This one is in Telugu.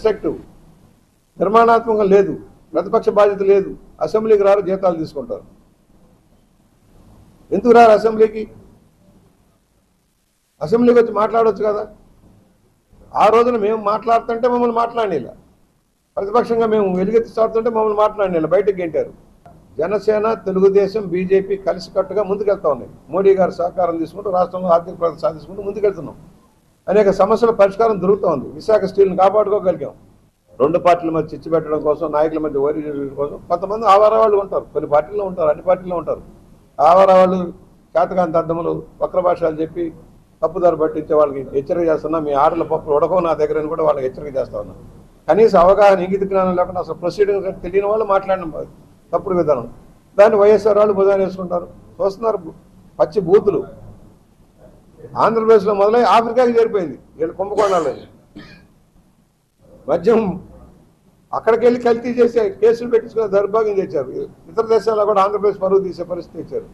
కన్స్ట్రక్టివ్, నిర్మాణాత్మకంగా లేదు, ప్రతిపక్ష బాధ్యత లేదు, అసెంబ్లీకి రారు, జీతాలు తీసుకుంటారు. ఎందుకు రారు అసెంబ్లీకి? అసెంబ్లీకి వచ్చి మాట్లాడవచ్చు కదా. ఆ రోజున మేము మాట్లాడుతుంటే మమ్మల్ని మాట్లాడేలా, ప్రతిపక్షంగా మేము వెలుగెత్తి చాడుతుంటే మమ్మల్ని మాట్లాడేలా బయటకు గెంటారు. జనసేన, తెలుగుదేశం, బీజేపీ కలిసికట్టుగా ముందుకెళ్తా ఉన్నాయి. మోడీ గారు సహకారం తీసుకుంటూ రాష్ట్రంలో ఆర్థిక ప్రగతి సాధించుకుంటూ ముందుకెళ్తున్నాం. అనేక సమస్యల పరిష్కారం దొరుకుతూ ఉంది. విశాఖ స్టీల్ని కాపాడుకోగలిగాం. రెండు పార్టీల మధ్య చిచ్చు పెట్టడం కోసం, నాయకుల మధ్య ఓరి కోసం కొంతమంది ఆవారా వాళ్ళు ఉంటారు. కొన్ని పార్టీల్లో ఉంటారు, అన్ని పార్టీల్లో ఉంటారు. ఆవారా వాళ్ళు చేతకాంత అద్దములు, వక్ర భాషలు చెప్పి తప్పుదారు పట్టించే వాళ్ళకి హెచ్చరిక చేస్తున్నా. మీ ఆటల పప్పులు ఉడకవు నా దగ్గర అని కూడా వాళ్ళకి హెచ్చరిక చేస్తా ఉన్నా. కనీసం అవగాహన, ఇంగిత జ్ఞానం లేకుండా అసలు ప్రొసీడింగ్ తెలియని వాళ్ళు మాట్లాడిన తప్పుడు విధానం. దాన్ని వైఎస్ఆర్ వాళ్ళు భుజాన్ని వేసుకుంటారు. చూస్తున్నారు పచ్చి బూతులు. ఆంధ్రప్రదేశ్లో మొదలై ఆఫ్రికాకి చేరిపోయింది. వీళ్ళు కుంభకోణాలు మద్యం అక్కడికి వెళ్ళి కల్తీ చేసే కేసులు పెట్టించుకునే దౌర్భాగ్యం తెచ్చారు. ఇతర దేశాల్లో కూడా ఆంధ్రప్రదేశ్ పరువు తీసే పరిస్థితి తెచ్చారు.